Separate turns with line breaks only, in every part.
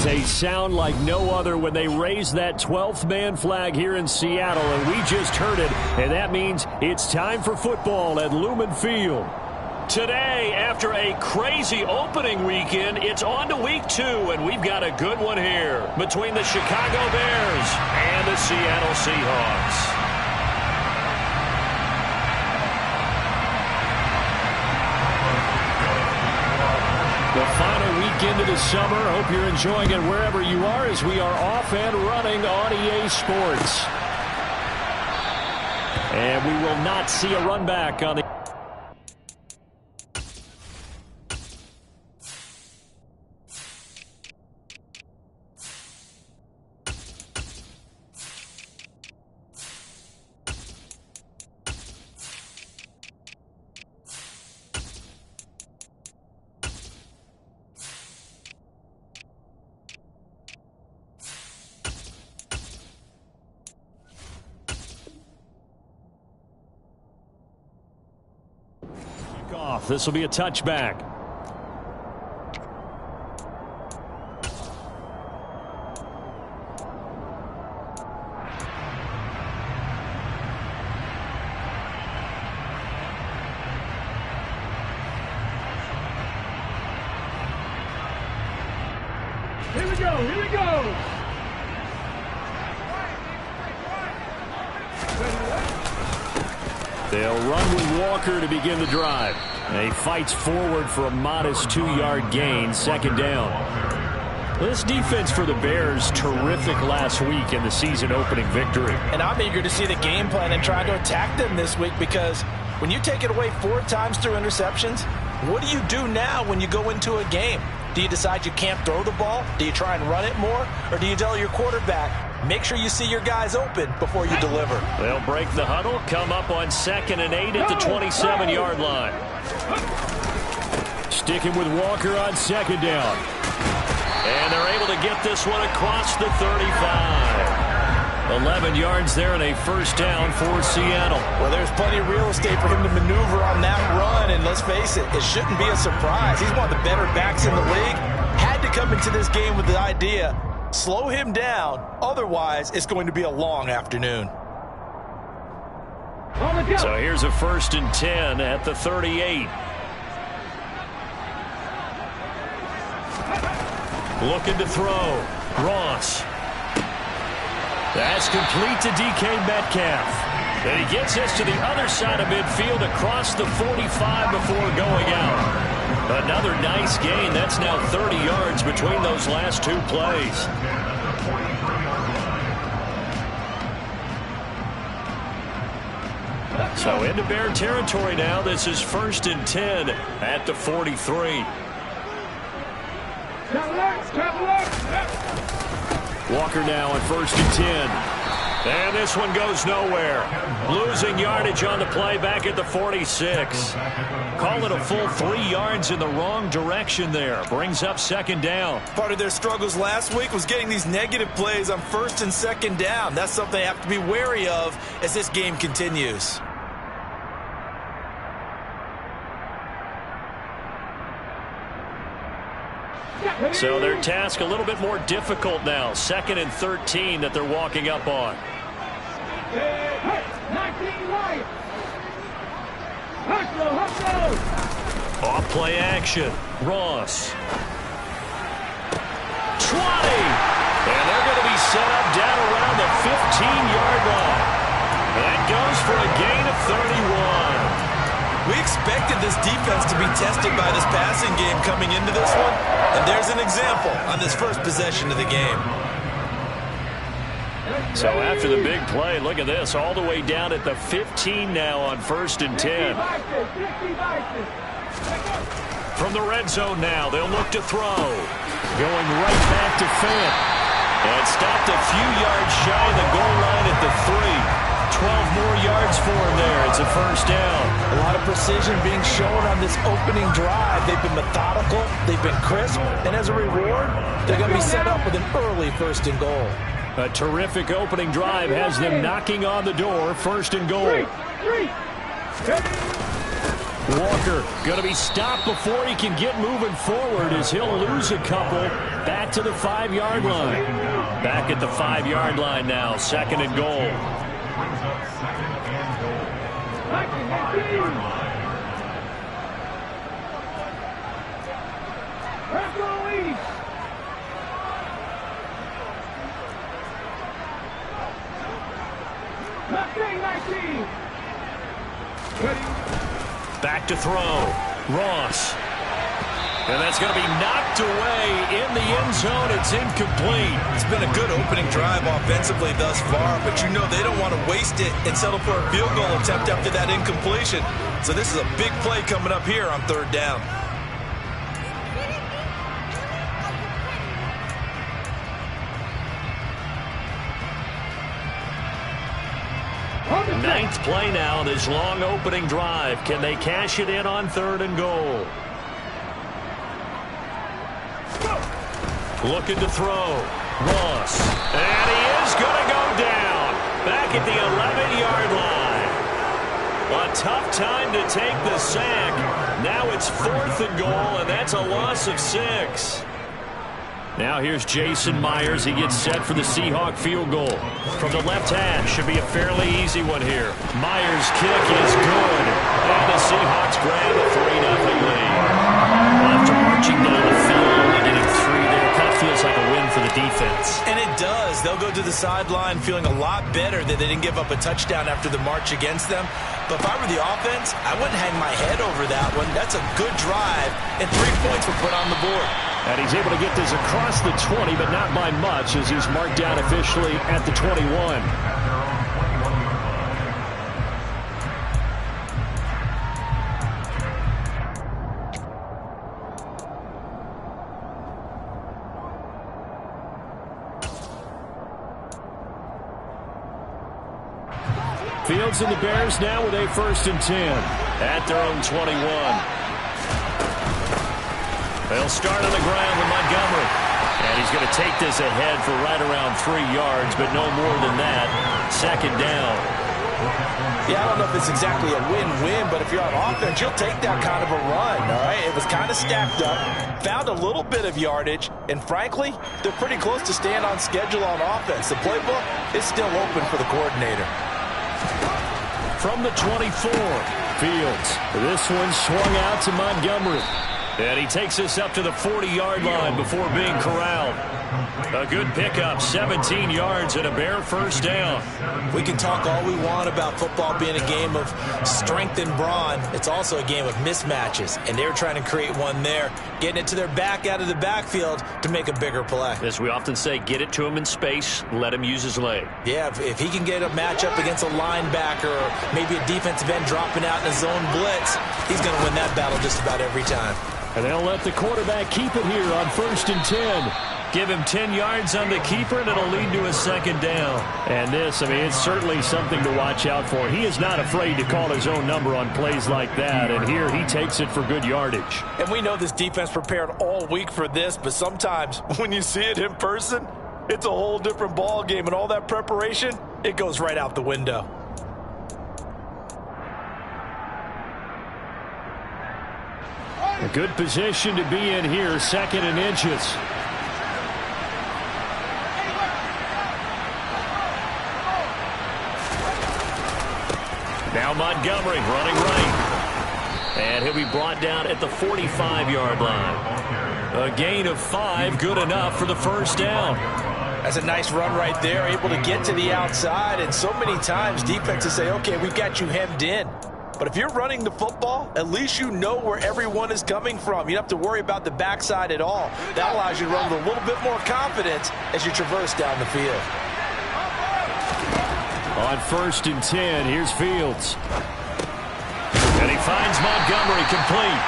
is a sound like no other when they raise that 12th man flag here in Seattle, and we just heard it, and that means it's time for football at Lumen Field. Today, after a crazy opening weekend, it's on to week 2, and we've got a good one here between the Chicago Bears and the Seattle Seahawks. The final weekend of the summer. Hope you're enjoying it wherever you are as we are off and running on EA Sports. And we will not see a run back on the... off. This will be a touchback.
Here we go, here we go.
They'll run with Walker to begin the drive. And he fights forward for a modest 2-yard gain, second down. This defense for the Bears, terrific last week in the season opening victory.
And I'm eager to see the game plan and try to attack them this week, because when you take it away 4 times through interceptions, what do you do now when you go into a game? Do you decide you can't throw the ball? Do you try and run it more? Or do you tell your quarterback, make sure you see your guys open before you deliver?
They'll break the huddle, come up on 2nd and 8 at the 27-yard line. Sticking with Walker on 2nd down. And they're able to get this one across the 35. 11 yards there and a first down for Seattle.
Well, there's plenty of real estate for him to maneuver on that run, and let's face it, it shouldn't be a surprise. He's one of the better backs in the league. Had to come into this game with the idea, slow him down, otherwise it's going to be a long afternoon.
So here's a 1st and 10 at the 38. Looking to throw. Ross. That's complete to DK Metcalf. And he gets us to the other side of midfield across the 45 before going out. Another nice gain. That's now 30 yards between those last 2 plays. So into Bear territory now. This is 1st and 10 at the 43. Walker now on 1st and 10. And this one goes nowhere. Losing yardage on the play back at the 46. Call it a full 3 yards in the wrong direction there. Brings up 2nd down.
Part of their struggles last week was getting these negative plays on 1st and 2nd down. That's something they have to be wary of as this game continues.
So their task a little bit more difficult now. 2nd and 13 that they're walking up on. Off play action. Ross. 20. And they're going to be set up down around the 15-yard line. That goes for a gain of 31.
We expected this defense to be tested by this passing game coming into this one, and there's an example on this first possession of the game.
So after the big play, look at this, all the way down at the 15 now on 1st and 10. From the red zone now, they'll look to throw. Going right back to Fant. And stopped a few yards shy of the goal line at the 3. 12 more yards for him there. It's a first down.
A lot of precision being shown on this opening drive. They've been methodical. They've been crisp. And as a reward, they're going to be set up with an early 1st and goal.
A terrific opening drive has them knocking on the door. 1st and goal. Walker going to be stopped before he can get moving forward as he'll lose a couple back to the 5-yard line. Back at the 5-yard line now, 2nd and goal. Back to throw. Ross. And that's going to be knocked away in the end zone. It's incomplete.
It's been a good opening drive offensively thus far, but you know they don't want to waste it and settle for a field goal attempt after that incompletion. So this is a big play coming up here on 3rd down.
Ninth play now, this long opening drive. Can they cash it in on 3rd and goal? Looking to throw. Ross. And he is going to go down. Back at the 11-yard line. A tough time to take the sack. Now it's 4th and goal, and that's a loss of 6. Now here's Jason Myers. He gets set for the Seahawk field goal. From the left hash, should be a fairly easy one here. Myers' kick is good. And the Seahawks grab a 3-0 lead. After marching down the field, only getting 3 there, kind of feels like a win for the defense.
And it does. They'll go to the sideline feeling a lot better that they didn't give up a touchdown after the march against them. But if I were the offense, I wouldn't hang my head over that one. That's a good drive, and 3 points were put on the board.
And he's able to get this across the 20, but not by much, as he's marked down officially at the 21. Fields and the Bears now with a 1st and 10 at their own 21. They'll start on the ground with Montgomery. And he's going to take this ahead for right around 3 yards, but no more than that. 2nd down.
Yeah, I don't know if it's exactly a win-win, but if you're on offense, you'll take that kind of a run, all right? It was kind of stacked up, found a little bit of yardage, and frankly, they're pretty close to staying on schedule on offense. The playbook is still open for the coordinator.
From the 24, Fields. This one swung out to Montgomery. And he takes us up to the 40-yard line before being corralled. A good pickup, 17 yards and a Bear 1st down.
We can talk all we want about football being a game of strength and brawn. It's also a game of mismatches, and they're trying to create one there, getting it to their back out of the backfield to make a bigger play.
As we often say, get it to him in space, let him use his leg.
Yeah, if he can get a matchup against a linebacker or maybe a defensive end dropping out in a zone blitz, he's going to win that battle just about every time.
And they'll let the quarterback keep it here on 1st and 10. Give him 10 yards on the keeper, and it'll lead to a 2nd down. And this, I mean, it's certainly something to watch out for. He is not afraid to call his own number on plays like that, and here he takes it for good yardage.
And we know this defense prepared all week for this, but sometimes when you see it in person, it's a whole different ball game, and all that preparation, it goes right out the window.
A good position to be in here, 2nd and inches. Now Montgomery running right. And he'll be brought down at the 45-yard line. A gain of 5, good enough for the 1st down.
That's a nice run right there, able to get to the outside. And so many times defenses say, okay, we've got you hemmed in. But if you're running the football, at least you know where everyone is coming from. You don't have to worry about the backside at all. That allows you to run with a little bit more confidence as you traverse down the field.
On 1st and 10, here's Fields. And he finds Montgomery complete.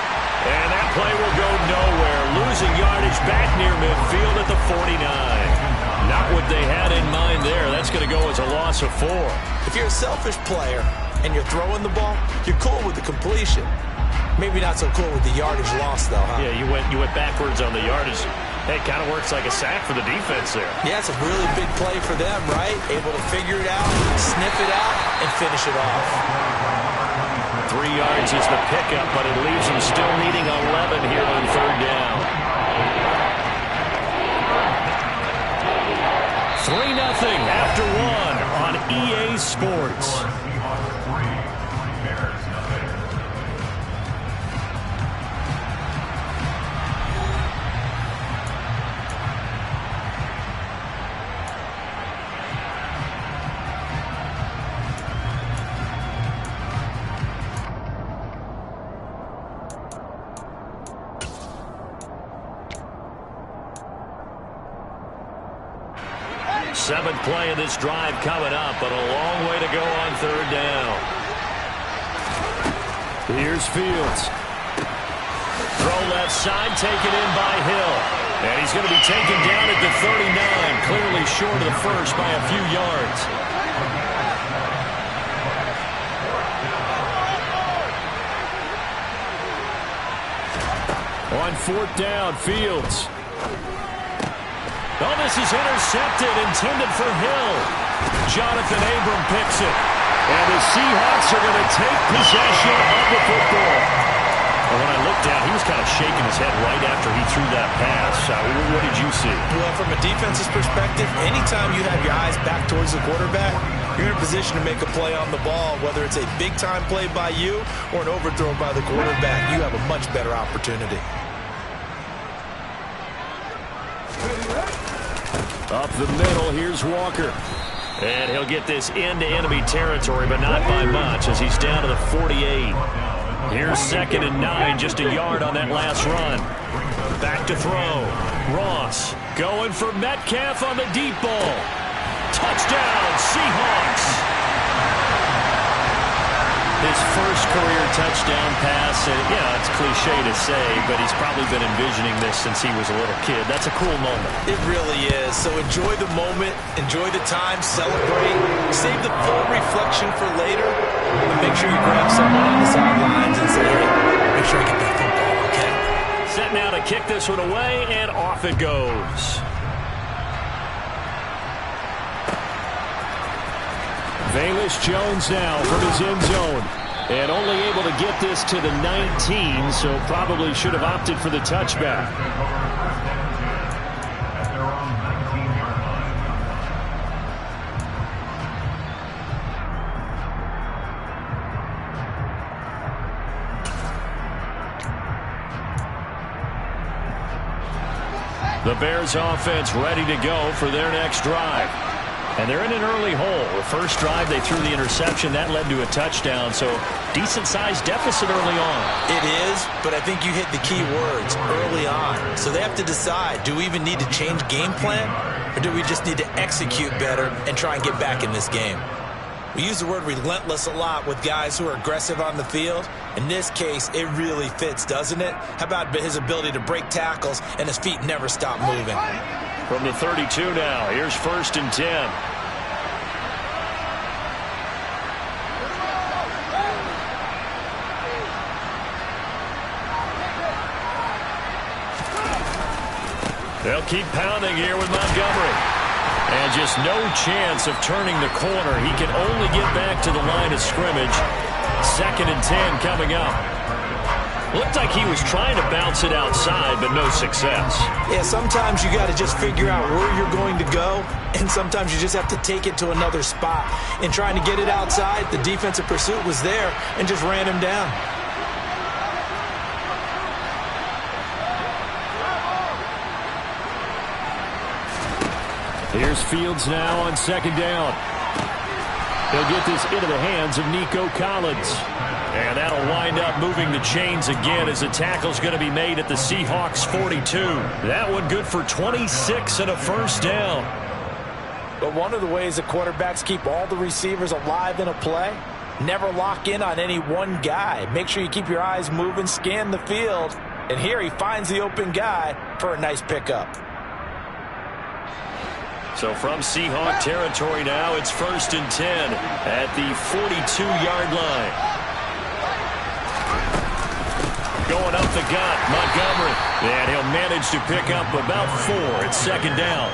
And that play will go nowhere. Losing yardage back near midfield at the 49. Not what they had in mind there. That's going to go as a loss of 4.
If you're a selfish player and you're throwing the ball, you're cool with the completion. Maybe not so cool with the yardage loss, though, huh?
Yeah, you went backwards on the yardage. Hey, it kind of works like a sack for the defense there.
Yeah, it's a really big play for them, right? Able to figure it out, sniff it out, and finish it off.
3 yards is the pickup, but it leaves them still needing 11 here on third down. 3-0 after 1 on EA Sports. Seventh play of this drive coming up, but a long way to go on third down. Here's Fields. Throw left side, taken in by Hill. And he's going to be taken down at the 39, clearly short of the first by a few yards. On fourth down, Fields. Oh, this is intercepted, intended for Hill. Jonathan Abram picks it. And the Seahawks are going to take possession of the football. And when I looked down, he was kind of shaking his head right after he threw that pass. What did you see?
Well, from a defense's perspective, anytime you have your eyes back towards the quarterback, you're in a position to make a play on the ball, whether it's a big-time play by you or an overthrow by the quarterback. You have a much better opportunity.
Up the middle, here's Walker. And he'll get this into enemy territory, but not by much as he's down to the 48. Here's 2nd and 9, just a yard on that last run. Back to throw. Ross going for Metcalf on the deep ball. Touchdown, Seahawks. His first career touchdown pass, and yeah, it's cliche to say, but he's probably been envisioning this since he was a little kid. That's a cool moment.
It really is. So enjoy the moment, enjoy the time, celebrate, save the full reflection for later, and make sure you grab someone on the sidelines and say, hey, make sure I get that football, okay?
Set now to kick this one away, and off it goes. Velus Jones now from his end zone. And only able to get this to the 19, so probably should have opted for the touchback. The Bears offense ready to go for their next drive. And they're in an early hole. The first drive, they threw the interception. That led to a touchdown, so decent-sized deficit early on.
It is, but I think you hit the key words, early on. So they have to decide, do we even need to change game plan, or do we just need to execute better and try and get back in this game? We use the word relentless a lot with guys who are aggressive on the field. In this case, it really fits, doesn't it? How about his ability to break tackles and his feet never stop moving?
From the 32 now, here's 1st and 10. They'll keep pounding here with Montgomery. And just no chance of turning the corner. He can only get back to the line of scrimmage. 2nd and 10 coming up. Looked like he was trying to bounce it outside, but no success.
Yeah, sometimes you got to just figure out where you're going to go, and sometimes you just have to take it to another spot. In trying to get it outside, the defensive pursuit was there and just ran him down.
Here's Fields now on 2nd down. He'll get this into the hands of Nico Collins. And that'll wind up moving the chains again as the tackle's going to be made at the Seahawks 42. That one good for 26 and a first down.
But one of the ways the quarterbacks keep all the receivers alive in a play, never lock in on any one guy. Make sure you keep your eyes moving, scan the field. And here he finds the open guy for a nice pickup.
So from Seahawk territory now, it's 1st and 10 at the 42-yard line. Going up the gut, Montgomery. And he'll manage to pick up about 4 at 2nd down.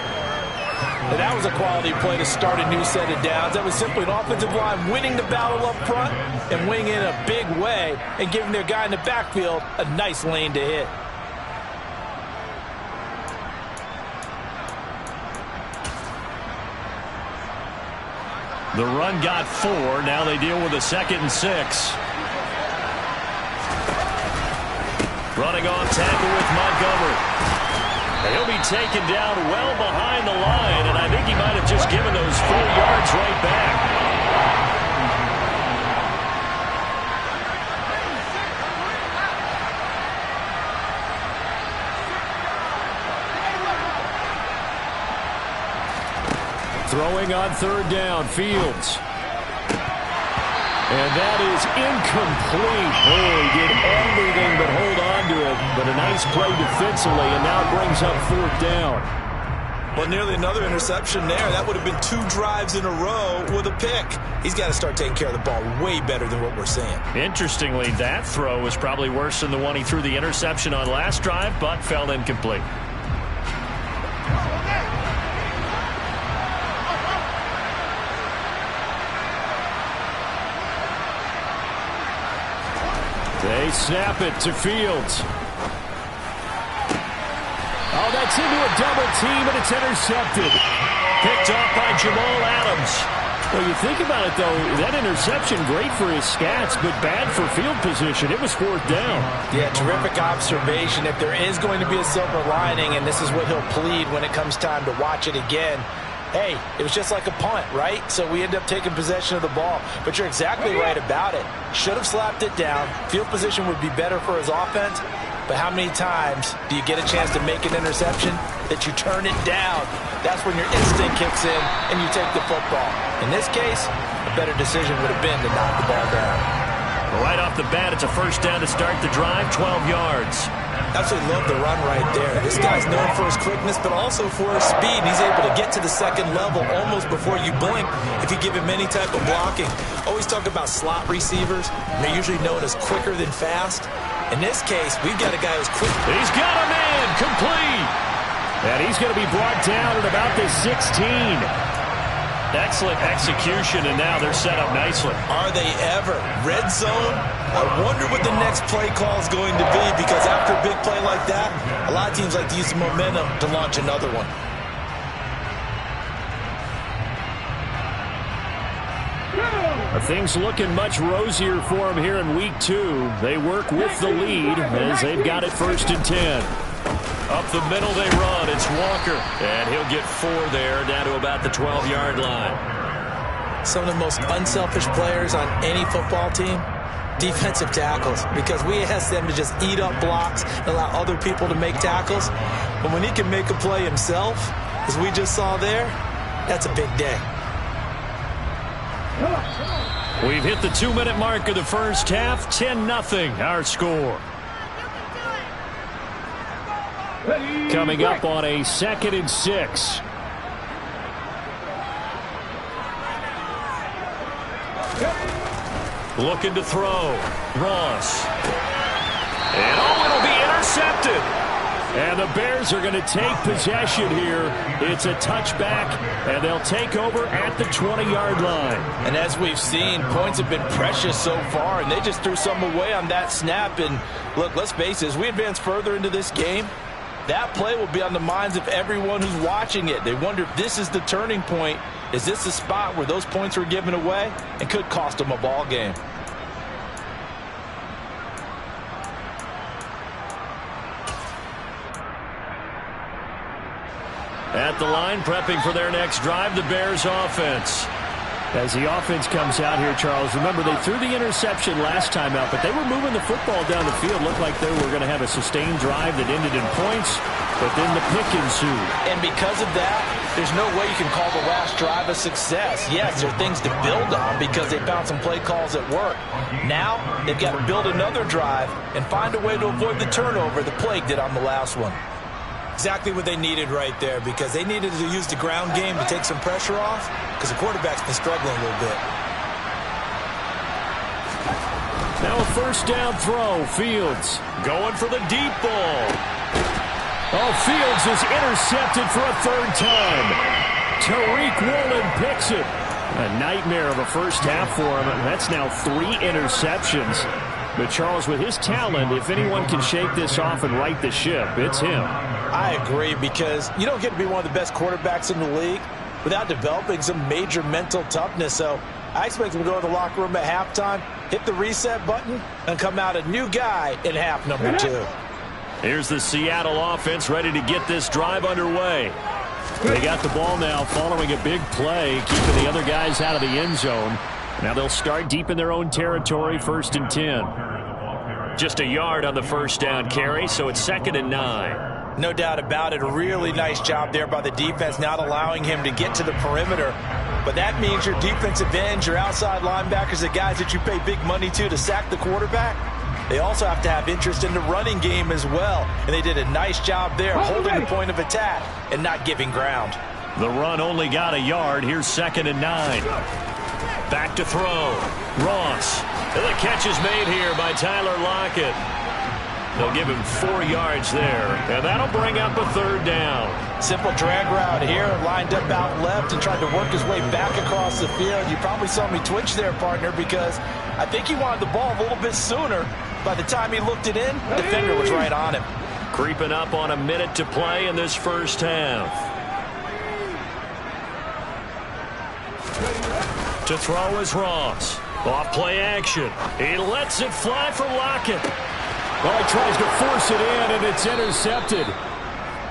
And that was a quality play to start a new set of downs. That was simply an offensive line winning the battle up front and winning in a big way and giving their guy in the backfield a nice lane to hit.
The run got 4. Now they deal with a 2nd and 6. Running off tackle with Montgomery. And he'll be taken down well behind the line, and I think he might have just given those 4 yards right back. Throwing on 3rd down, Fields. And that is incomplete. Oh, he did everything but hold on to it. But a nice play defensively, and now brings up 4th down.
Well, nearly another interception there. That would have been 2 drives in a row with a pick. He's got to start taking care of the ball way better than what we're seeing.
Interestingly, that throw was probably worse than the one he threw the interception on last drive, but fell incomplete. They snap it to Fields. Oh, that's into a double team, and it's intercepted. Picked off by Jamal Adams. Well, you think about it, though, that interception, great for his stats, but bad for field position. It was 4th down.
Yeah, terrific observation. If there is going to be a silver lining, and this is what he'll plead when it comes time to watch it again, hey, it was just like a punt, right? So we end up taking possession of the ball. But you're exactly right about it. Should have slapped it down. Field position would be better for his offense. But how many times do you get a chance to make an interception that you turn it down? That's when your instinct kicks in and you take the football. In this case, a better decision would have been to knock the ball down.
Right off the bat, it's a 1st down to start the drive, 12 yards.
Absolutely love the run right there. This guy's known for his quickness, but also for his speed. He's able to get to the 2nd level almost before you blink if you give him any type of blocking. Always talk about slot receivers. They're usually known as quicker than fast. In this case, we've got a guy who's quick.
He's got a man complete. And he's going to be brought down at about the 16. Excellent execution, and now they're set up nicely.
Are they ever? Red zone? I wonder what the next play call is going to be, because after a big play like that, a lot of teams like to use the momentum to launch another one.
Things looking much rosier for him here in week 2. They work with the lead as they've got it 1st and 10. Up the middle they run. It's Walker. And he'll get 4 there, down to about the 12-yard line.
Some of the most unselfish players on any football team, defensive tackles, because we ask them to just eat up blocks and allow other people to make tackles. But when he can make a play himself, as we just saw there, that's a big day.
We've hit the 2-minute mark of the first half. 10-0 our score. Coming up on a 2nd and 6. Looking to throw. Ross. And it'll be intercepted. And the Bears are going to take possession here. It's a touchback, and they'll take over at the 20-yard line.
And as we've seen, points have been precious so far, and they just threw some away on that snap. And look, let's face it, as we advance further into this game, that play will be on the minds of everyone who's watching it. They wonder if this is the turning point. Is this the spot where those points were given away and could cost them a ball game?
At the line, prepping for their next drive, the Bears offense. As the offense comes out here, Charles, remember they threw the interception last time out, but they were moving the football down the field. Looked like they were going to have a sustained drive that ended in points, but then the pick ensued.
And because of that, there's no way you can call the last drive a success. Yes, there are things to build on because they found some play calls that work. Now, they've got to build another drive and find a way to avoid the turnover the plague did on the last one. Exactly what they needed right there, because they needed to use the ground game to take some pressure off, because the quarterback's been struggling a little bit.
Now a first down throw. Fields going for the deep ball. Oh, Fields is intercepted for a third time. Tariq Woolen picks it. A nightmare of a first half for him. That's now 3 interceptions. But Charles, with his talent, if anyone can shake this off and right the ship, it's him.
I agree, because you don't get to be one of the best quarterbacks in the league without developing some major mental toughness. So I expect him to go to the locker room at halftime, hit the reset button, and come out a new guy in half number 2.
Here's the Seattle offense ready to get this drive underway. They got the ball now following a big play, keeping the other guys out of the end zone. Now they'll start deep in their own territory, 1st and 10. Just a yard on the first down carry, so it's 2nd and 9.
No doubt about it. A really nice job there by the defense, not allowing him to get to the perimeter. But that means your defensive ends, your outside linebackers, the guys that you pay big money to sack the quarterback, they also have to have interest in the running game as well. And they did a nice job there, holding the point of attack and not giving ground.
The run only got a yard. Here's 2nd and 9. Back to throw. Ross. And the catch is made here by Tyler Lockett. They'll give him 4 yards there, and that'll bring up a 3rd down.
Simple drag route here, lined up out left and tried to work his way back across the field. You probably saw me twitch there, partner, because I think he wanted the ball a little bit sooner. By the time he looked it in, the defender was right on him.
Creeping up on a minute to play in this first half. To throw is Ross. Off play action. He lets it fly for Lockett. Well, he tries to force it in, and it's intercepted.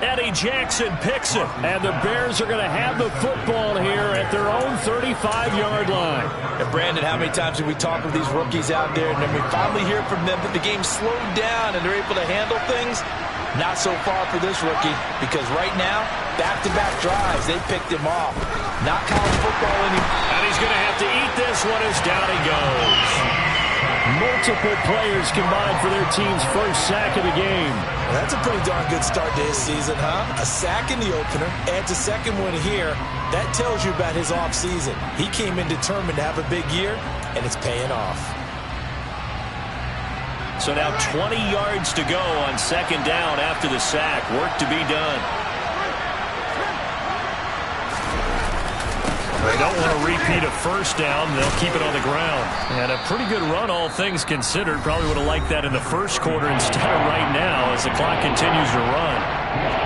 Eddie Jackson picks it, and the Bears are going to have the football here at their own 35-yard line.
And Brandon, how many times do we talk with these rookies out there, and then we finally hear from them that the game slowed down and they're able to handle things? Not so far for this rookie, because right now, back-to-back drives, they picked him off. Not college football anymore.
And he's going to have to eat this one as down he goes. Multiple players combined for their team's first sack of the game.
Well, that's a pretty darn good start to his season, huh? A sack in the opener, adds a second one here. That tells you about his offseason. He came in determined to have a big year, and it's paying off.
So now 20 yards to go on 2nd down after the sack. Work to be done. They don't want to repeat a first down. They'll keep it on the ground. And a pretty good run, all things considered. Probably would have liked that in the first quarter instead of right now as the clock continues to run.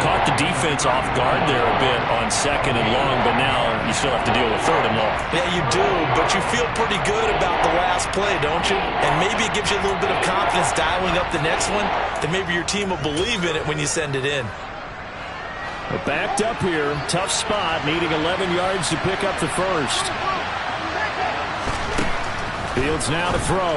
Caught the defense off guard there a bit on 2nd and long, but now you still have to deal with 3rd and long.
Yeah, you do, but you feel pretty good about the last play, don't you? And maybe it gives you a little bit of confidence dialing up the next one, that maybe your team will believe in it when you send it in.
Backed up here, tough spot, needing 11 yards to pick up the first. Fields now to throw.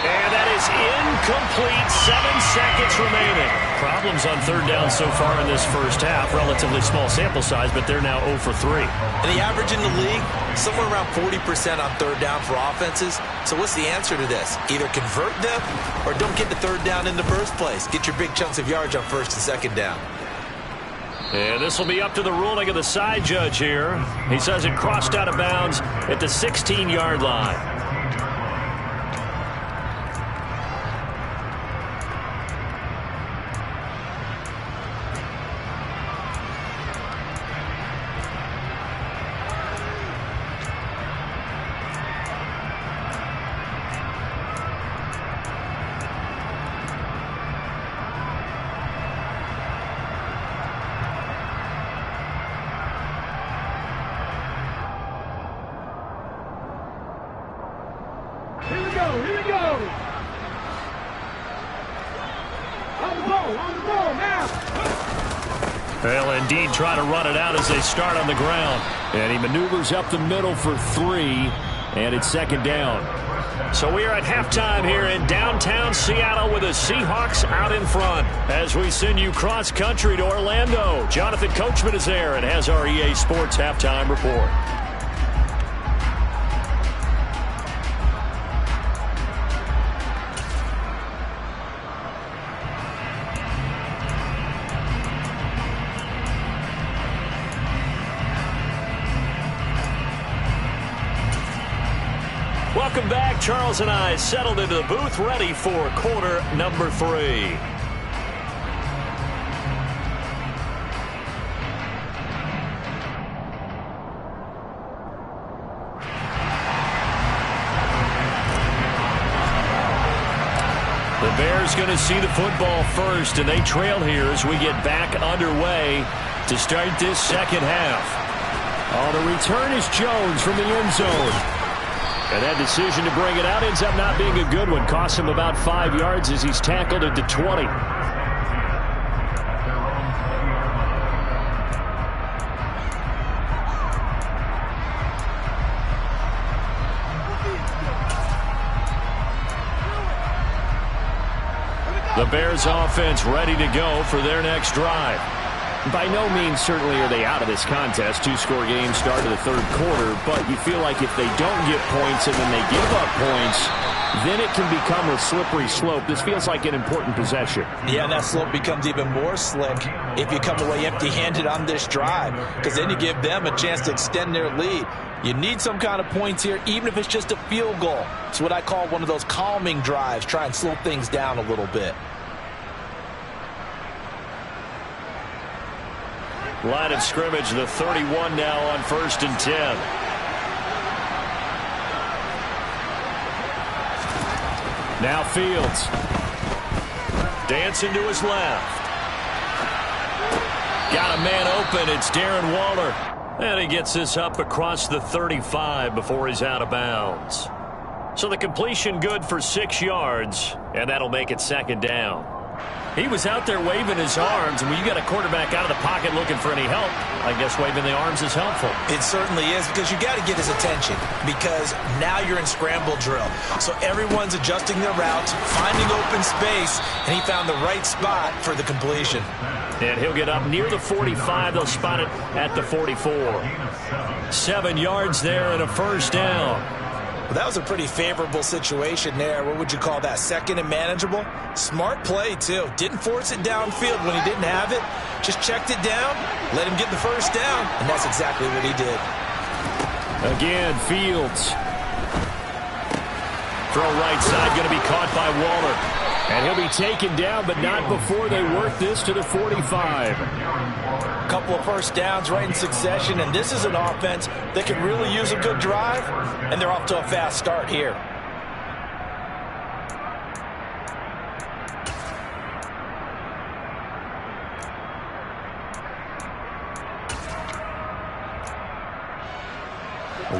And that is incomplete. 7 seconds remaining. Problems on 3rd down so far in this first half. Relatively small sample size, but they're now 0 for 3.
And the average in the league, somewhere around 40% on 3rd down for offenses. So what's the answer to this? Either convert them or don't get the 3rd down in the first place. Get your big chunks of yards on 1st and 2nd down.
And this will be up to the ruling of the side judge here. He says it crossed out of bounds at the 16-yard line.
Here we go. On the ball now.
They'll indeed try to run it out as they start on the ground. And he maneuvers up the middle for 3, and it's 2nd down. So we are at halftime here in downtown Seattle with the Seahawks out in front. As we send you cross-country to Orlando, Jonathan Coachman is there and has our EA Sports halftime report. Welcome back. Charles and I settled into the booth ready for quarter number 3. Bears going to see the football first, and they trail here as we get back underway to start this second half. On the return is Jones from the end zone. And that decision to bring it out ends up not being a good one. Costs him about 5 yards as he's tackled at the 20. The Bears offense ready to go for their next drive. By no means certainly are they out of this contest. Two-score game start of the third quarter, but you feel like if they don't get points and then they give up points, then it can become a slippery slope. This feels like an important possession. Yeah, that slope becomes even more slick if you come away empty-handed on this drive, because then you give them a chance to extend their lead. You need some kind of points here, even if it's just a field goal. It's what I call one of those calming drives. Try and slow things down a little bit. Line of scrimmage, the 31 now on 1st and 10. Now Fields. Dancing to his left. Got a man open. It's Darren Waller. And he gets this up across the 35 before he's out of bounds. So the completion good for 6 yards, and that'll make it second down. He was out there waving his arms, and when you got a quarterback out of the pocket looking for any help, I guess waving the arms is helpful. It certainly is, because you got to get his attention, because now you're in scramble drill. So everyone's adjusting their routes, finding open space, and he found the right spot for the completion. And he'll get up near the 45. They'll spot it at the 44. 7 yards there and a first down. Well, that was a pretty favorable situation there. What would you call that? Second and manageable? Smart play, too. Didn't force it downfield when he didn't have it. Just checked it down, let him get the first down, and that's exactly what he did. Again, Fields. Throw right side, going to be caught by Waller. And he'll be taken down, but not before they work this to the 45. A couple of first downs right in succession, and this is an offense that can really use a good drive, and they're off to a fast start here.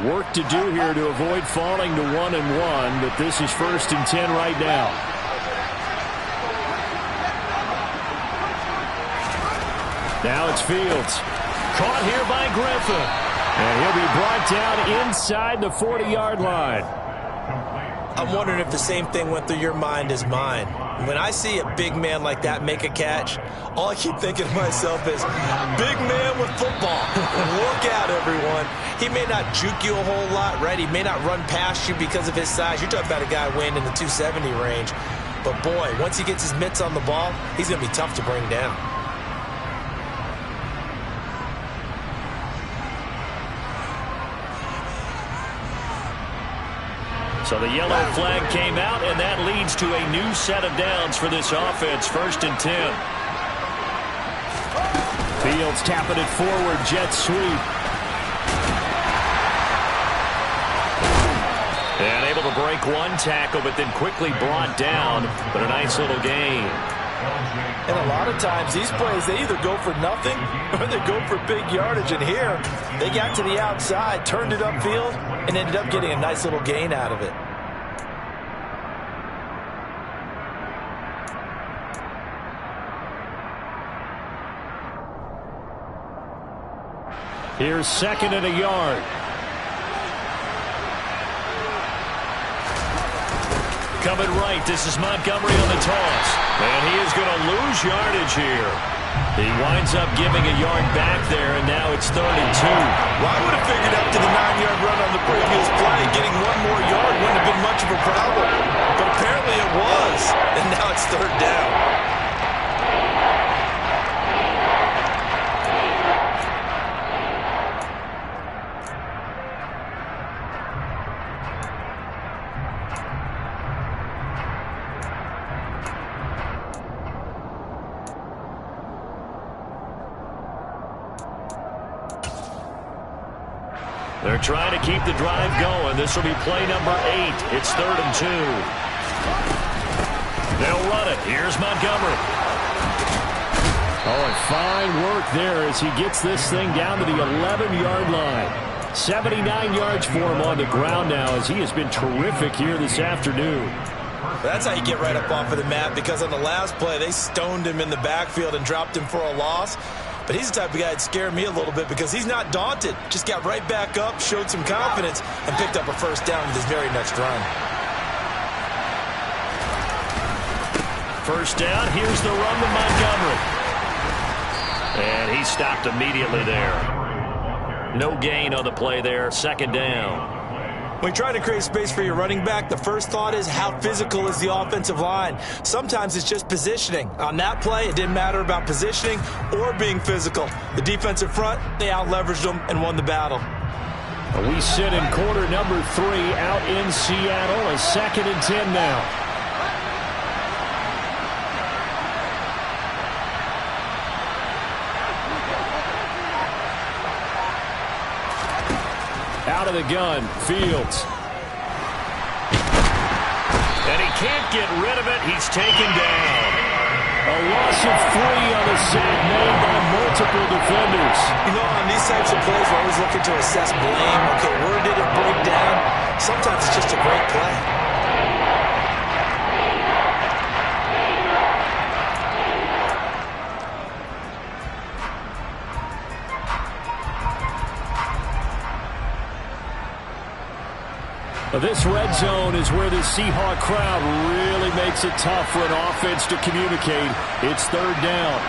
Work to do here to avoid falling to 1-1, but this is 1st and 10 right now. Now it's Fields. Caught here by Griffin. And he'll be brought down inside the 40-yard line. I'm wondering if the same thing went through your mind as mine. When I see a big man like that make a catch, all I keep thinking to myself is, big man with football. Look out, everyone. He may not juke you a whole lot, right? He may not run past you because of his size. You're talking about a guy weighing in the 270 range. But, boy, once he gets his mitts on the ball, he's going to be tough to bring down. So the yellow flag came out, and that leads to a new set of downs for this offense. 1st and 10. Fields tapping it forward, jet sweep. And able to break one tackle, but then quickly brought down. But a nice little gain. And a lot of times these plays, they either go for nothing or they go for big yardage. And here, they got to the outside, turned it upfield, and ended up getting a nice little gain out of it. Here's 2nd and a yard. Coming right, this is Montgomery on the toss. And he is going to lose yardage here. He winds up giving a yard back there, and now it's 3rd and 2. Well, I would have figured up to the 9-yard run on the previous play. Getting one more yard wouldn't have been much of a problem. But apparently it was, and now it's 3rd down. They're trying to keep the drive going. This will be play number 8. It's 3rd and 2. They'll run it. Here's Montgomery. Oh, and fine work there as he gets this thing down to the 11-yard line. 79 yards for him on the ground now as he has been terrific here this afternoon.
That's how you get right up off of the mat, because on the last play, they stoned him in the backfield and dropped him for a loss. But he's the type of guy that scared me a little bit because he's not daunted. Just got right back up, showed some confidence, and picked up a first down with his very next run.
First down, here's the run to Montgomery. And he stopped immediately there. No gain on the play there, second down.
When you try to create space for your running back, the first thought is how physical is the offensive line. Sometimes it's just positioning. On that play, it didn't matter about positioning or being physical. The defensive front, they out-leveraged them and won the battle.
We sit in quarter number 3 out in Seattle, a 2nd and 10 now. Out of the gun, Fields. And he can't get rid of it. He's taken down. A loss of 3 on the sack made by multiple defenders.
You know, on these types of plays, we're always looking to assess blame. Okay, where did it break down? Sometimes it's just a great play.
This red zone is where the Seahawk crowd really makes it tough for an offense to communicate. It's third down.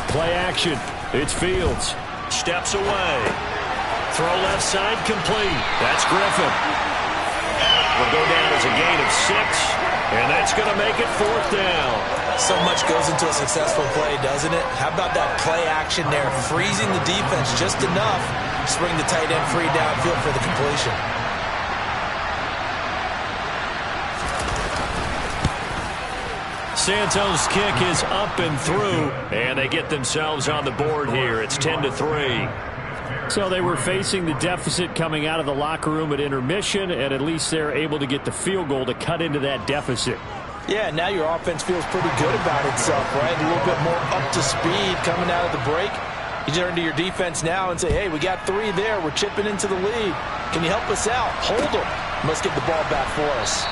Play action. It's Fields. Steps away. Throw left side complete. That's Griffin. Will go down as a gain of 6. And that's going to make it fourth down.
So much goes into a successful play, doesn't it? How about that play action there? Freezing the defense just enough to bring the tight end free downfield for the completion.
Santos' kick is up and through, and they get themselves on the board here. It's 10-3. So they were facing the deficit coming out of the locker room at intermission, and at least they're able to get the field goal to cut into that deficit.
Yeah, now your offense feels pretty good about itself, right? A little bit more up to speed coming out of the break. You turn to your defense now and say, hey, we got 3 there. We're chipping into the lead. Can you help us out? Hold them. Must get the ball back for us.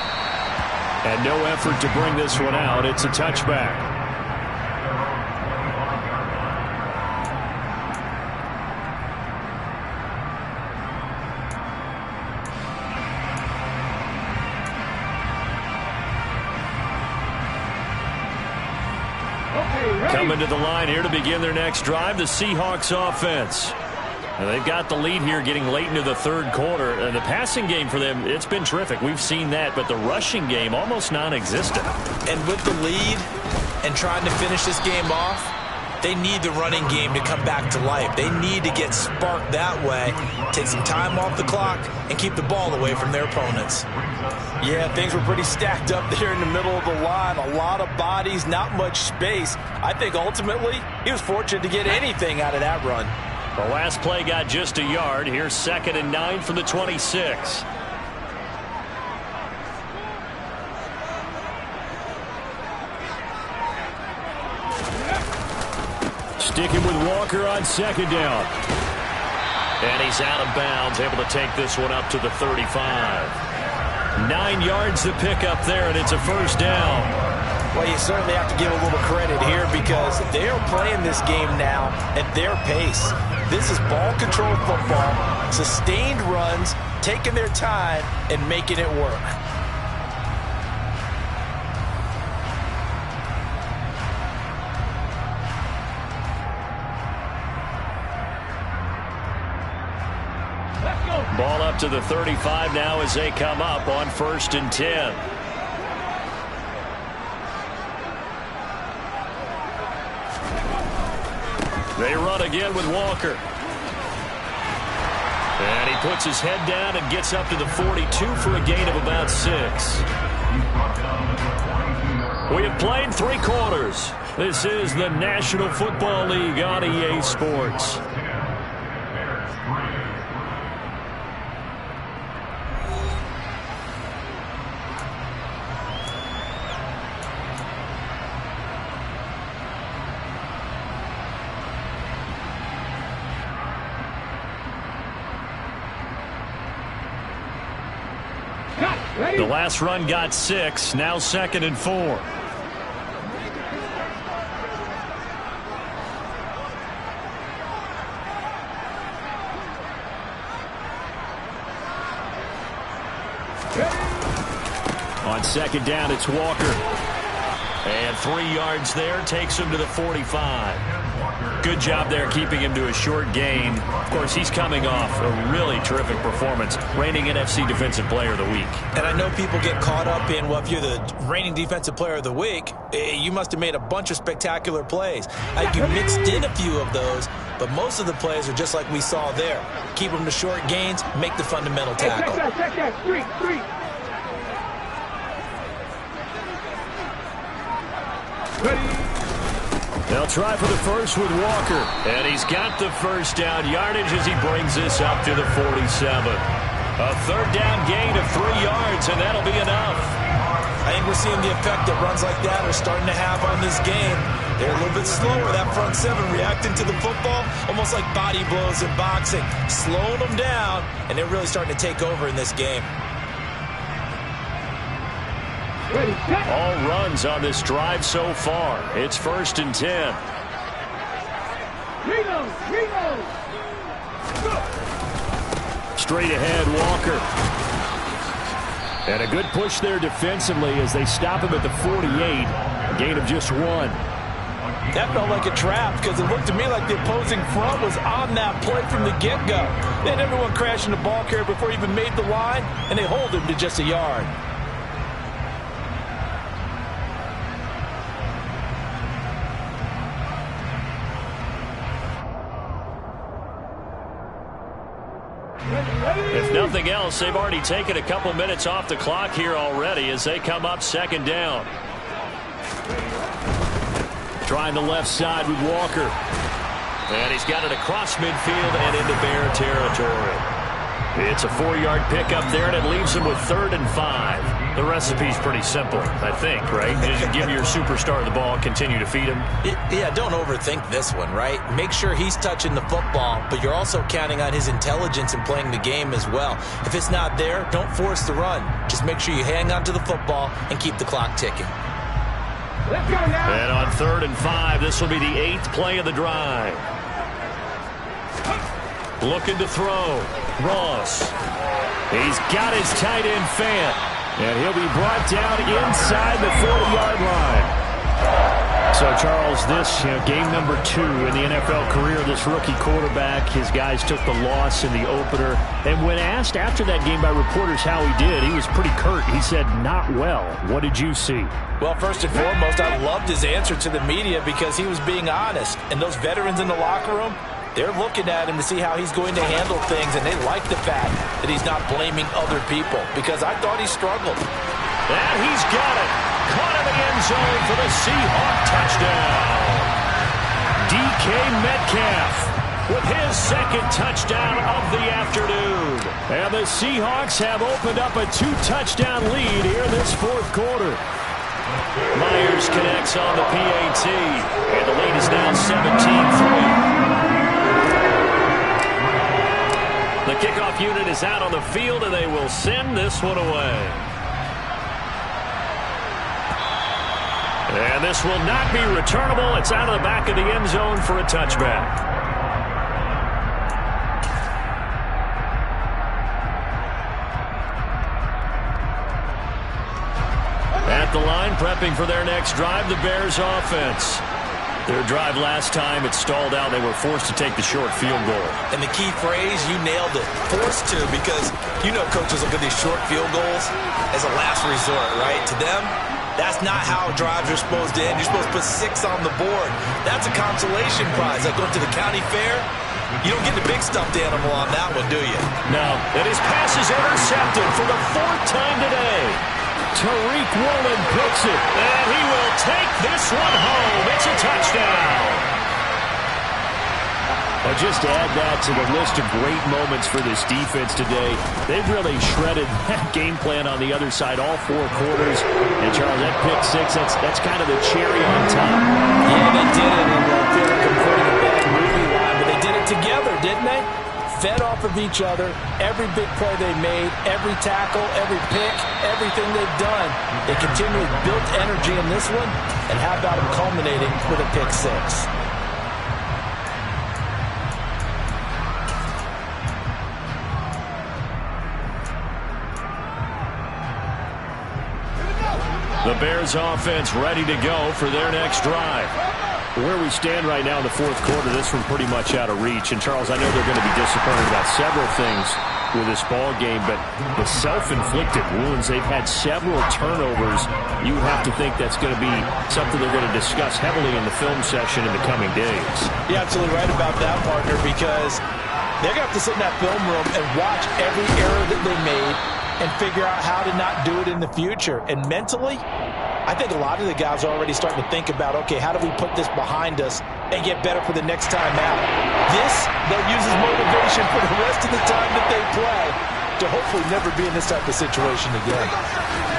And no effort to bring this one out. It's a touchback. Coming to the line here to begin their next drive, the Seahawks offense. And they've got the lead here getting late into the third quarter. And the passing game for them, it's been terrific. We've seen that, but the rushing game almost non-existent.
And with the lead and trying to finish this game off, they need the running game to come back to life. They need to get sparked that way, take some time off the clock, and keep the ball away from their opponents. Yeah, things were pretty stacked up there in the middle of the line. A lot of bodies, not much space. I think ultimately he was fortunate to get anything out of that run.
The last play got just a yard. Here's 2nd and 9 from the 26. Sticking with Walker on 2nd down. And he's out of bounds, able to take this one up to the 35. 9 yards to pick up there, and it's a first down.
Well, you certainly have to give a little credit here because they are playing this game now at their pace. This is ball control football, sustained runs, taking their time and making it work.
Ball up to the 35 now as they come up on 1st and 10. They run again with Walker. And he puts his head down and gets up to the 42 for a gain of about 6. We have played 3 quarters. This is the National Football League on EA Sports. The last run got 6, now 2nd and 4. On 2nd down, it's Walker. And 3 yards there, takes him to the 45. Good job there keeping him to a short gain. Of course, he's coming off a really terrific performance, reigning NFC Defensive Player of the Week.
And I know people get caught up in, well, if you're the reigning Defensive Player of the Week, you must have made a bunch of spectacular plays. You mixed in a few of those, but most of the plays are just like we saw there. Keep them to short gains, make the fundamental tackle.
Check that. Street.
They'll try for the first with Walker. And he's got the first down yardage as he brings this up to the 47. A 3rd down gain of 3 yards, and that'll be enough.
I think we're seeing the effect that runs like that are starting to have on this game. They're a little bit slower, that front 7 reacting to the football, almost like body blows in boxing, slowing them down, and they're really starting to take over in this game.
All runs on this drive so far. It's 1st and 10. Straight ahead, Walker. And a good push there defensively as they stop him at the 48. A gain of just 1.
That felt like a trap because it looked to me like the opposing front was on that play from the get-go. They had everyone crashing the ball carrier before he even made the line, and they hold him to just a yard.
If nothing else, they've already taken a couple minutes off the clock here already as they come up 2nd down. Trying the left side with Walker. And he's got it across midfield and into Bear territory. It's a 4-yard pickup there, and it leaves him with 3rd and 5. The recipe's pretty simple, I think, right? Just give your superstar the ball and continue to feed him.
Yeah, don't overthink this one, right? Make sure he's touching the football, but you're also counting on his intelligence in playing the game as well. If it's not there, don't force the run. Just make sure you hang on to the football and keep the clock ticking.
Let's go now.
And on 3rd and 5, this will be the 8th play of the drive. Looking to throw. Ross. He's got his tight end Fant. And he'll be brought down inside the 40-yard line. So, Charles, this game number 2 in the NFL career of this rookie quarterback. His guys took the loss in the opener. And when asked after that game by reporters how he did, he was pretty curt. He said, not well. What did you see?
Well, first and foremost, I loved his answer to the media because he was being honest. And those veterans in the locker room, they're looking at him to see how he's going to handle things, and they like the fact that he's not blaming other people because I thought he struggled.
And he's got it. Caught in the end zone for the Seahawk touchdown. DK Metcalf with his 2nd touchdown of the afternoon. And the Seahawks have opened up a 2-touchdown lead here in this 4th quarter. Myers connects on the PAT, and the lead is now 17-3. The kickoff unit is out on the field, and they will send this one away. And this will not be returnable. It's out of the back of the end zone for a touchback. At the line, prepping for their next drive, the Bears offense. Their drive last time, it stalled out. They were forced to take the short field goal.
And the key phrase, you nailed it. Forced to, because you know coaches look at these short field goals as a last resort, right? To them, that's not how drives are supposed to end. You're supposed to put 6 on the board. That's a consolation prize. Like going to the county fair, you don't get the big stuffed animal on that one, do you?
No. And his pass is intercepted for the 4th time today. Tariq Woolen picks it, and he will take this one home. It's a touchdown. And just add that to the list of great moments for this defense today. They've really shredded that game plan on the other side all 4 quarters. And, Charles, that pick 6, that's kind of the cherry on top.
Yeah, they did it. And I feel like I'm quoting a bad movie line, but they did it together, didn't they? Fed off of each other, every big play they made, every tackle, every pick, everything they've done. They continually built energy in this one, and how about them culminating with a pick 6?
The Bears offense ready to go for their next drive. Where we stand right now in the 4th quarter, this one pretty much out of reach. And, Charles, I know they're going to be disappointed about several things with this ball game, but the self-inflicted wounds, they've had several turnovers. You have to think that's going to be something they're going to discuss heavily in the film session in the coming days.
You're absolutely right about that, partner, because they're going to have to sit in that film room and watch every error that they made and figure out how to not do it in the future. And mentally, I think a lot of the guys are already starting to think about, okay, how do we put this behind us and get better for the next time out? This, they'll use as motivation for the rest of the time that they play to hopefully never be in this type of situation again.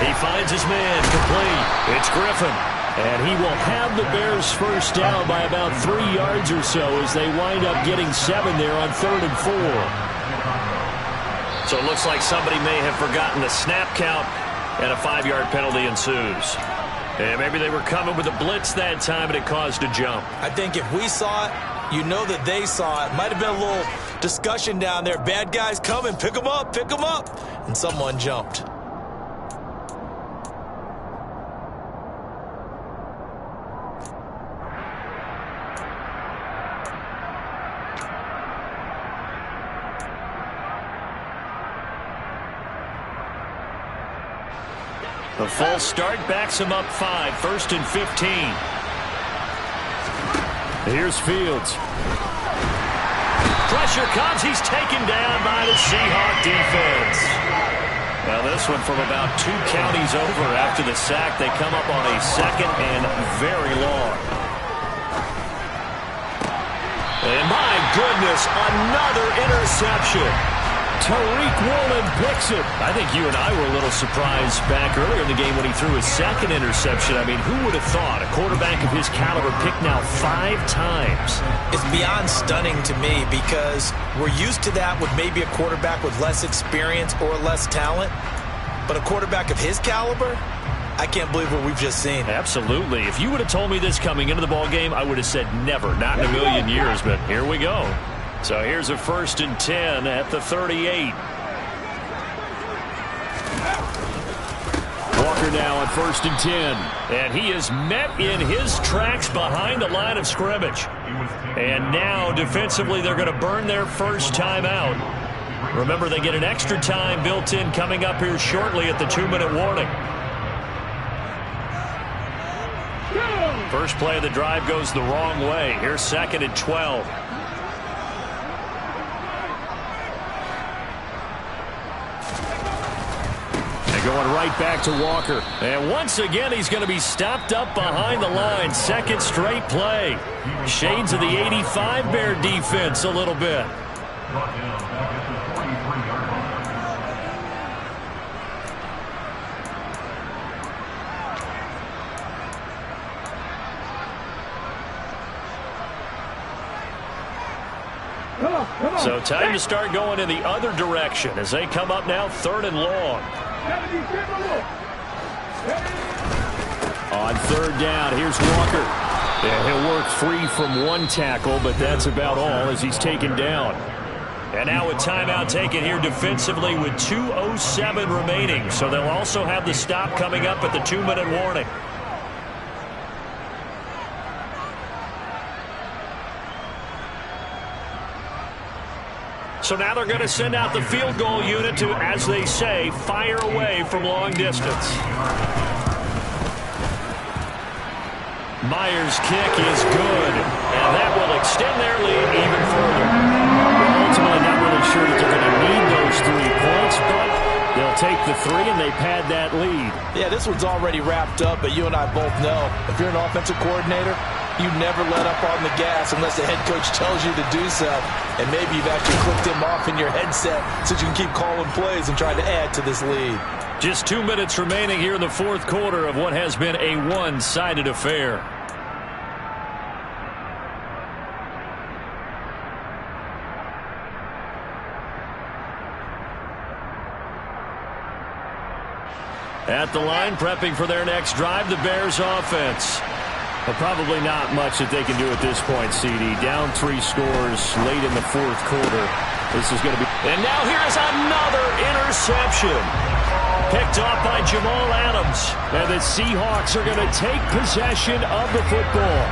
He finds his man complete. It's Griffin. And he will have the Bears first down by about 3 yards or so as they wind up getting 7 there on 3rd and 4. So it looks like somebody may have forgotten the snap count, and a 5-yard penalty ensues. And maybe they were coming with a blitz that time, and it caused a jump.
I think if we saw it, you know that they saw it. Might have been a little discussion down there. Bad guys coming, pick them up, pick them up. And someone jumped.
The false start backs him up 5, 1st and 15. Here's Fields. Pressure comes. He's taken down by the Seahawk defense. Now this one from about 2 counties over after the sack. They come up on a 2nd and very long. And my goodness, another interception. Tariq Woolen picks it. I think you and I were a little surprised back earlier in the game when he threw his 2nd interception. I mean, who would have thought a quarterback of his caliber picked now 5 times?
It's beyond stunning to me because we're used to that with maybe a quarterback with less experience or less talent. But a quarterback of his caliber, I can't believe what we've just seen.
Absolutely. If you would have told me this coming into the ball game, I would have said never, not in a million years. But here we go. So here's a 1st and 10 at the 38. Walker now on 1st and 10. And he is met in his tracks behind the line of scrimmage. And now defensively they're going to burn their first time out. Remember, they get an extra time built in coming up here shortly at the 2-minute warning. First play of the drive goes the wrong way. Here's 2nd and 12. Going right back to Walker. And once again, he's going to be stopped up behind the line. 2nd straight play. Shades of the 85 Bear defense a little bit. So time to start going in the other direction as they come up now 3rd and long. On 3rd down, here's Walker. Yeah, he'll work free from 1 tackle, but that's about all as he's taken down. And now a timeout taken here defensively with 2:07 remaining. So they'll also have the stop coming up at the 2-minute warning. So now they're going to send out the field goal unit to, as they say, fire away from long distance. Myers' kick is good, and that will extend their lead even further. We're ultimately not really sure that they're going to need those 3 points, but they'll take the 3, and they pad that lead.
Yeah, this one's already wrapped up, but you and I both know if you're an offensive coordinator, you never let up on the gas unless the head coach tells you to do so. And maybe you've actually clicked him off in your headset so you can keep calling plays and trying to add to this lead.
Just 2 minutes remaining here in the fourth quarter of what has been a one-sided affair. At the line, prepping for their next drive, the Bears offense. But probably not much that they can do at this point, CD. Down 3 scores late in the fourth quarter. This is going to be... And now here's another interception. Picked off by Jamal Adams. And the Seahawks are going to take possession of the football.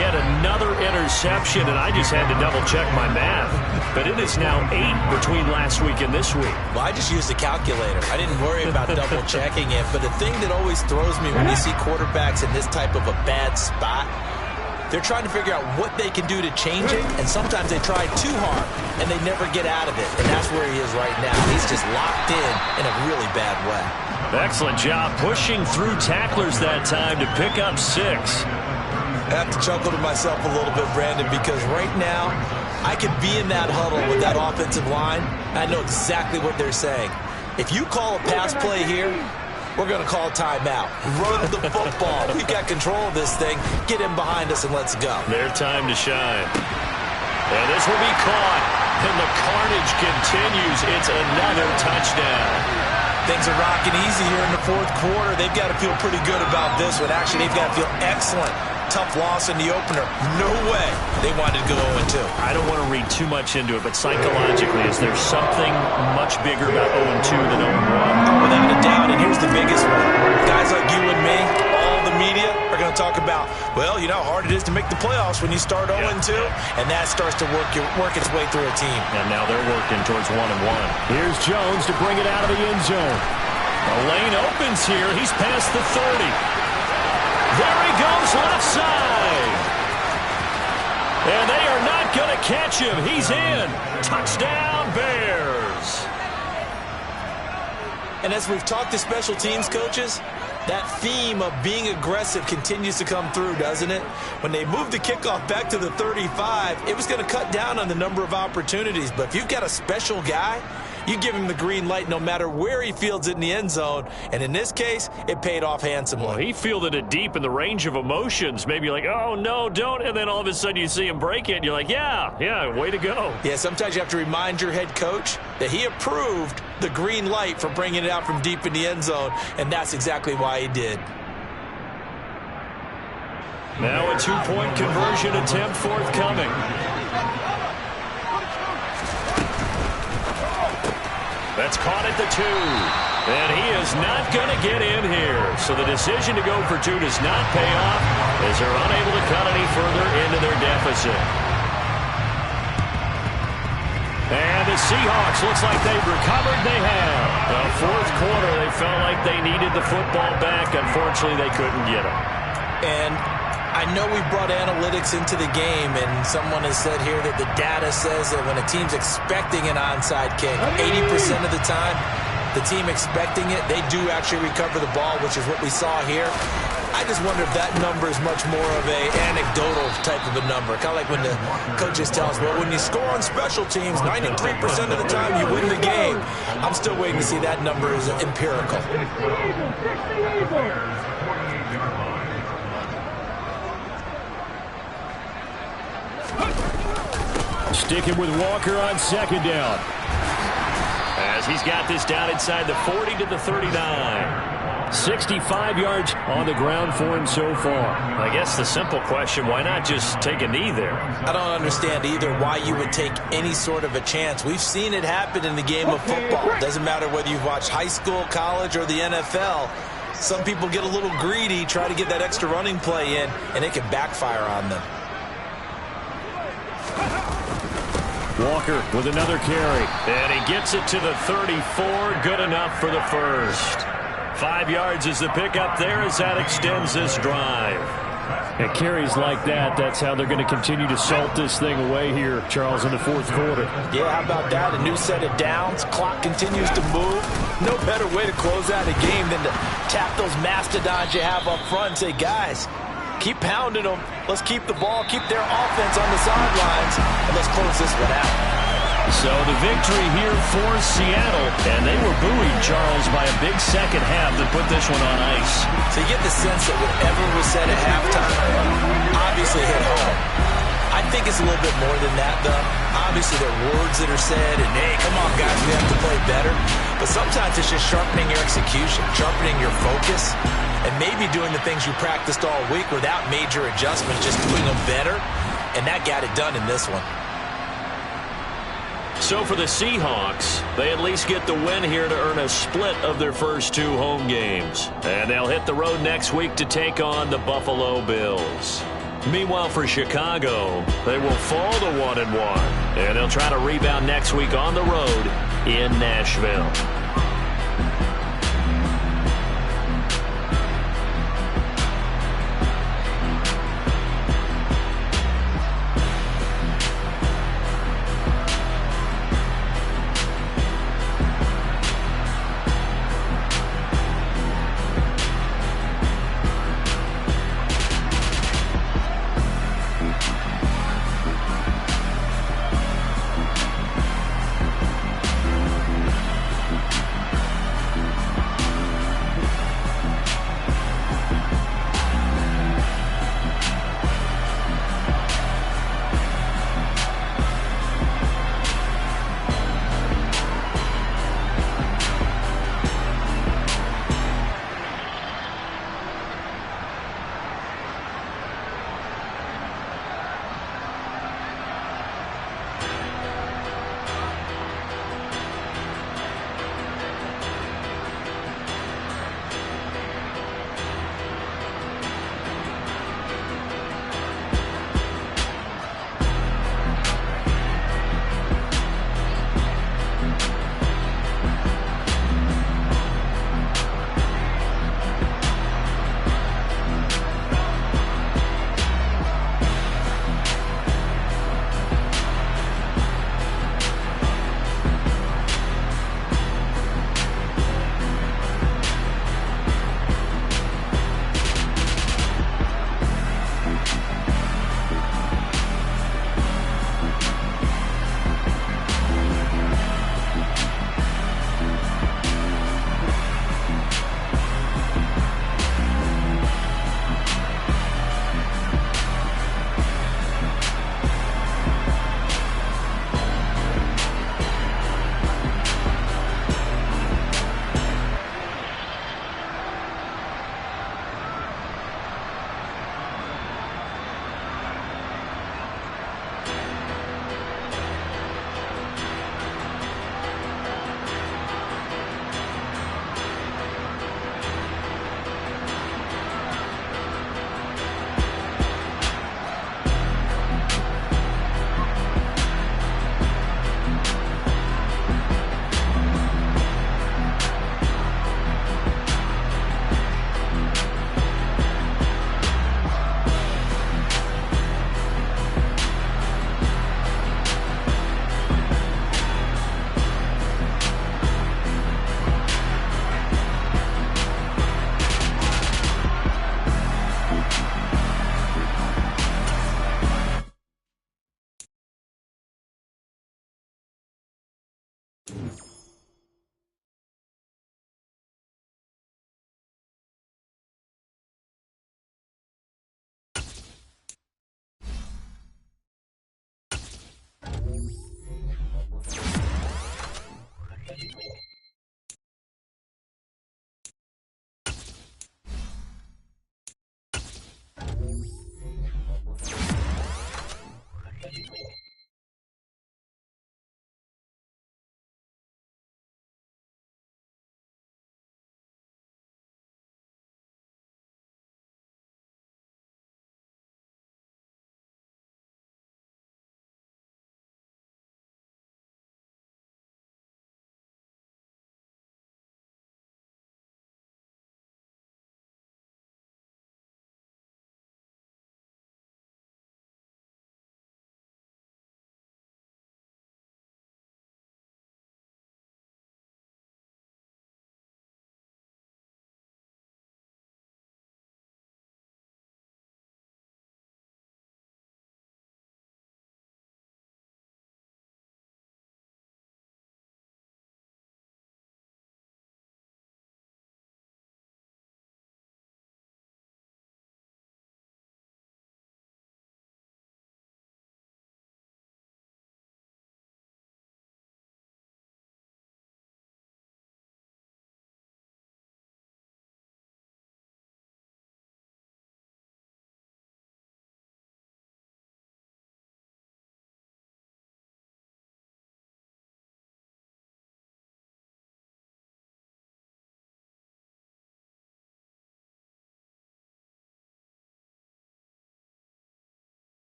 Yet another interception, and I just had to double-check my math. But it is now 8 between last week and this week.
Well, I just used the calculator. I didn't worry about double-checking it. But the thing that always throws me when you see quarterbacks in this type of a bad spot, they're trying to figure out what they can do to change it, and sometimes they try too hard, and they never get out of it. And that's where he is right now. He's just locked in a really bad way.
Excellent job pushing through tacklers that time to pick up 6.
I have to chuckle to myself a little bit, Brandon, because right now I could be in that huddle with that offensive line. I know exactly what they're saying. If you call a pass play here, we're going to call timeout. Run the football. We've got control of this thing. Get him behind us and let's go.
Their time to shine. And this will be caught. And the carnage continues. It's another touchdown.
Things are rocking easy here in the fourth quarter. They've got to feel pretty good about this one. Actually, they've got to feel excellent. Tough loss in the opener. No way they wanted to go 0-2.
I don't want to read too much into it, but psychologically, is there something much bigger about 0-2 than 0-1?
Without a doubt, and here's the biggest one. Guys like you and me, all the media, are going to talk about, well, you know how hard it is to make the playoffs when you start 0-2, and that starts to work its way through a team.
And now they're working towards 1-1. Here's Jones to bring it out of the end zone. The lane opens here. He's past the 30. There he goes, left side. And they are not going to catch him. He's in. Touchdown, Bears.
And as we've talked to special teams coaches, that theme of being aggressive continues to come through, doesn't it? When they moved the kickoff back to the 35, it was going to cut down on the number of opportunities. But if you've got a special guy, you give him the green light no matter where he fields it in the end zone. And in this case, it paid off handsomely.
Well, he fielded it deep in the range of emotions. Maybe like, oh, no, don't. And then all of a sudden you see him break it, and you're like, yeah, way to go.
Yeah, sometimes you have to remind your head coach that he approved the green light for bringing it out from deep in the end zone, and that's exactly why he did.
Now a 2-point conversion attempt forthcoming. That's caught at the 2. And he is not going to get in here. So the decision to go for 2 does not pay off as they're unable to cut any further into their deficit. And the Seahawks, looks like they've recovered. They have. The fourth quarter, they felt like they needed the football back. Unfortunately, they couldn't get it.
And I know we brought analytics into the game, and someone has said here that the data says that when a team's expecting an onside kick, 80% of the time, the team expecting it, they do actually recover the ball, which is what we saw here. I just wonder if that number is much more of a anecdotal type of a number. Kind of like when the coaches tell us, well, when you score on special teams, 93% of the time you win the game. I'm still waiting to see that number is empirical.
Sticking with Walker on second down. As he's got this down inside the 40 to the 39. 65 yards on the ground for him so far. I guess the simple question, why not just take a knee there?
I don't understand either why you would take any sort of a chance. We've seen it happen in the game of football. It doesn't matter whether you've watched high school, college, or the NFL. Some people get a little greedy, try to get that extra running play in, and it can backfire on them.
Walker with another carry. And he gets it to the 34. Good enough for the first. 5 yards is the pickup there as that extends this drive. And carries like that, that's how they're going to continue to salt this thing away here, Charles, in the fourth quarter.
Yeah, how about that? A new set of downs. Clock continues to move. No better way to close out a game than to tap those mastodons you have up front and say, guys, keep pounding them. Let's keep the ball, keep their offense on the sidelines, and let's close this one out.
So the victory here for Seattle, and they were buoyed, Charles, by a big second half that put this one on ice.
So you get the sense that whatever was said at halftime obviously hit home. I think it's a little bit more than that, though. Obviously, there are words that are said, and, hey, come on, guys, we have to play better. But sometimes it's just sharpening your execution, sharpening your focus, and maybe doing the things you practiced all week without major adjustments, just doing them better, and that got it done in this one.
So for the Seahawks, they at least get the win here to earn a split of their first 2 home games. And they'll hit the road next week to take on the Buffalo Bills. Meanwhile, for Chicago, they will fall to 1-1. And they'll try to rebound next week on the road in Nashville.